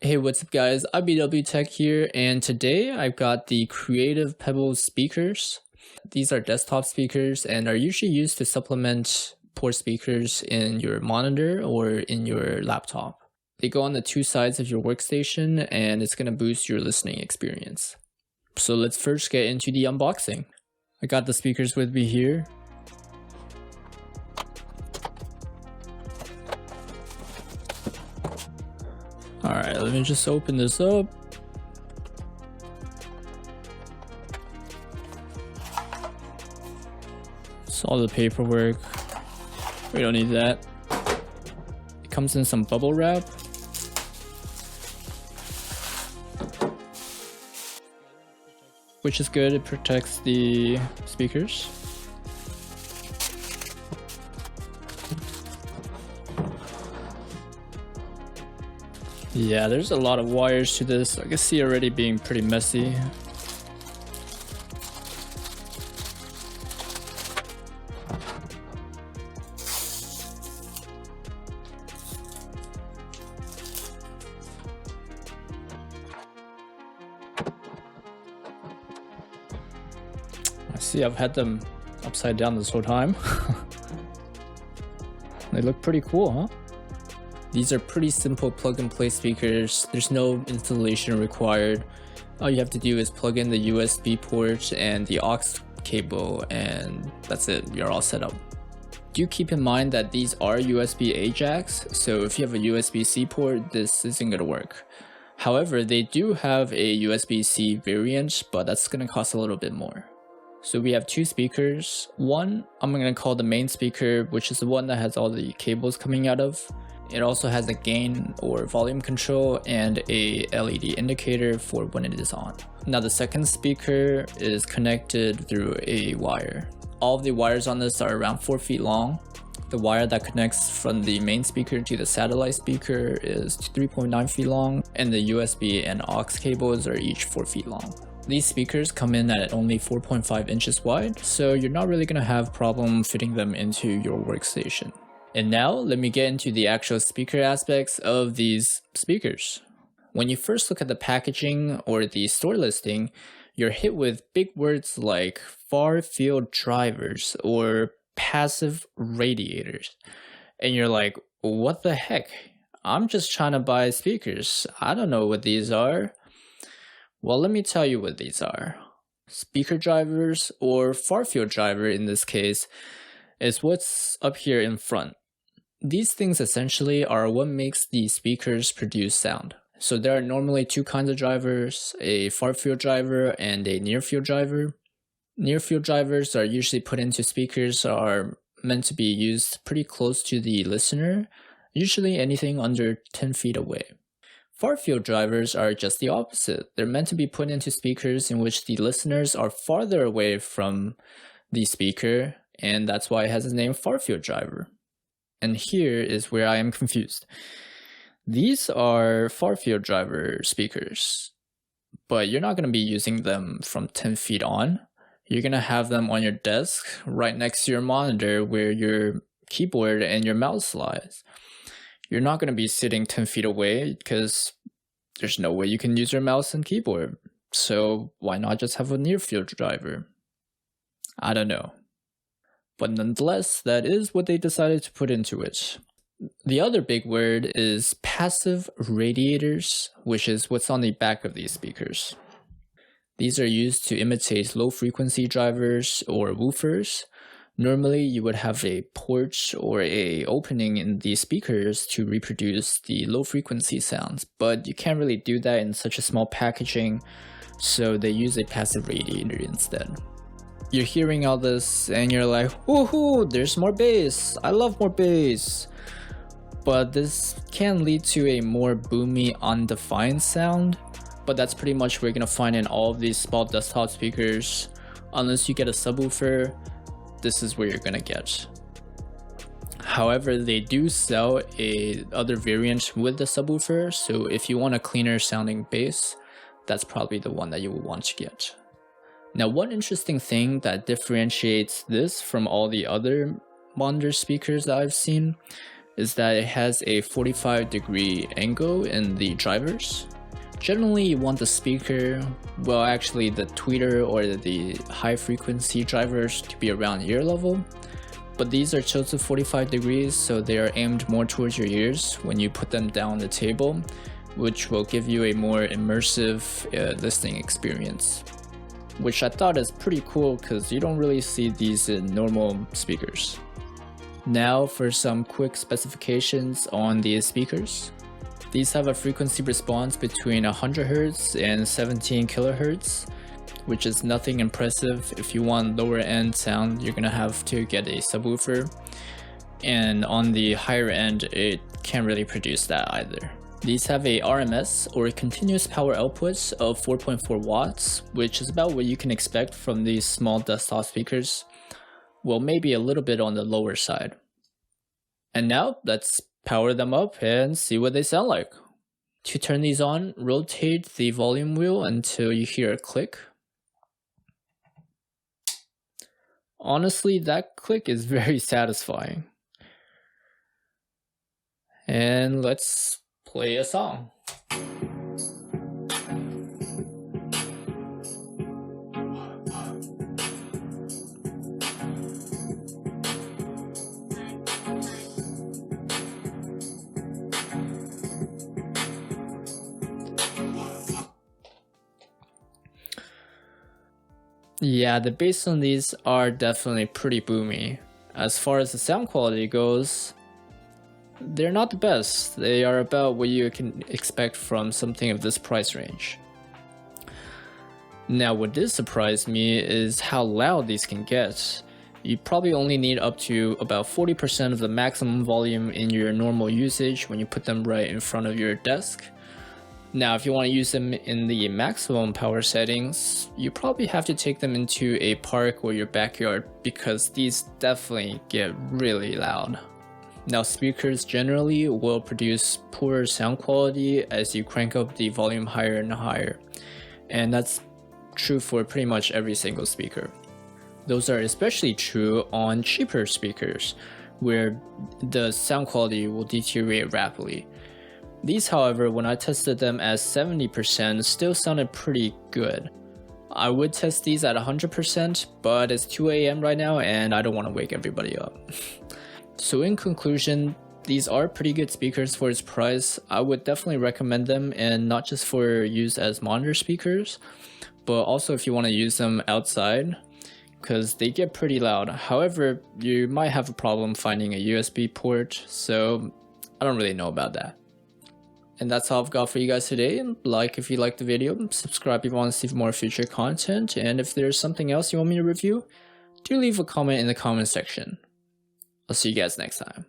Hey, what's up guys, IBW Tech here, and today I've got the Creative Pebble speakers. These are desktop speakers and are usually used to supplement poor speakers in your monitor or in your laptop. They go on the two sides of your workstation and it's going to boost your listening experience. So let's first get into the unboxing. I got the speakers with me here. Alright, let me just open this up. It's all the paperwork. We don't need that. It comes in some bubble wrap. Which is good, it protects the speakers. Yeah, there's a lot of wires to this. I can see already being pretty messy. I see I've had them upside down this whole time. They look pretty cool, huh? These are pretty simple plug-and-play speakers. There's no installation required. All you have to do is plug in the USB port and the aux cable, and that's it. You're all set up. Do keep in mind that these are USB-A jacks, so if you have a USB-C port, this isn't going to work. However, they do have a USB-C variant, but that's going to cost a little bit more. So we have two speakers. One, I'm going to call the main speaker, which is the one that has all the cables coming out of. It also has a gain or volume control and a LED indicator for when it is on. Now the second speaker is connected through a wire. All of the wires on this are around 4 feet long. The wire that connects from the main speaker to the satellite speaker is 3.9 feet long, and the USB and aux cables are each 4 feet long. These speakers come in at only 4.5 inches wide, so you're not really going to have problem fitting them into your workstation. And now let me get into the actual speaker aspects of these speakers. When you first look at the packaging or the store listing, you're hit with big words like far field drivers or passive radiators. And you're like, what the heck? I'm just trying to buy speakers. I don't know what these are. Well, let me tell you what these are. Speaker drivers, or far field driver in this case, is what's up here in front. These things essentially are what makes the speakers produce sound. So there are normally two kinds of drivers, a far field driver and a near field driver. Near field drivers are usually put into speakers are meant to be used pretty close to the listener, usually anything under 10 feet away. Far field drivers are just the opposite. They're meant to be put into speakers in which the listeners are farther away from the speaker, and that's why it has the name far field driver. And here is where I am confused. These are far field driver speakers, but you're not going to be using them from 10 feet on. You're going to have them on your desk right next to your monitor where your keyboard and your mouse lies. You're not going to be sitting 10 feet away because there's no way you can use your mouse and keyboard. So why not just have a near field driver? I don't know. But nonetheless, that is what they decided to put into it. The other big word is passive radiators, which is what's on the back of these speakers. These are used to imitate low frequency drivers or woofers. Normally, you would have a port or a opening in the speakers to reproduce the low frequency sounds, but you can't really do that in such a small packaging, so they use a passive radiator instead. You're hearing all this and you're like, woohoo, there's more bass. I love more bass. But this can lead to a more boomy, undefined sound. But that's pretty much what you're going to find in all of these small desktop speakers. Unless you get a subwoofer, this is where you're going to get. However, they do sell a other variant with the subwoofer. So if you want a cleaner sounding bass, that's probably the one that you will want to get. Now, one interesting thing that differentiates this from all the other monitor speakers that I've seen is that it has a 45-degree angle in the drivers. Generally, you want the speaker, well actually the tweeter or the high frequency drivers to be around ear level, but these are tilted 45 degrees, so they are aimed more towards your ears when you put them down on the table, which will give you a more immersive listening experience, which I thought is pretty cool because you don't really see these in normal speakers. Now for some quick specifications on these speakers. These have a frequency response between 100 Hz and 17 kHz, which is nothing impressive. If you want lower end sound, you're gonna have to get a subwoofer, and on the higher end, it can't really produce that either. These have a RMS or continuous power output of 4.4 watts, which is about what you can expect from these small desktop speakers. Well, maybe a little bit on the lower side. And now let's power them up and see what they sound like. To turn these on, rotate the volume wheel until you hear a click. Honestly, that click is very satisfying. And let's play a song. Yeah, the bass on these are definitely pretty boomy. As far as the sound quality goes, they're not the best. They are about what you can expect from something of this price range. Now, what did surprise me is how loud these can get. You probably only need up to about 40% of the maximum volume in your normal usage when you put them right in front of your desk. Now, if you want to use them in the maximum power settings, you probably have to take them into a park or your backyard because these definitely get really loud. Now, speakers generally will produce poorer sound quality as you crank up the volume higher and higher, and that's true for pretty much every single speaker. Those are especially true on cheaper speakers, where the sound quality will deteriorate rapidly. These, however, when I tested them at 70%, still sounded pretty good. I would test these at 100%, but it's 2 AM right now and I don't want to wake everybody up. So in conclusion, these are pretty good speakers for its price. I would definitely recommend them, and not just for use as monitor speakers, but also if you want to use them outside, because they get pretty loud. However, you might have a problem finding a USB port, so I don't really know about that. And that's all I've got for you guys today. Like if you liked the video, subscribe if you want to see more future content, and if there's something else you want me to review, do leave a comment in the comment section. I'll see you guys next time.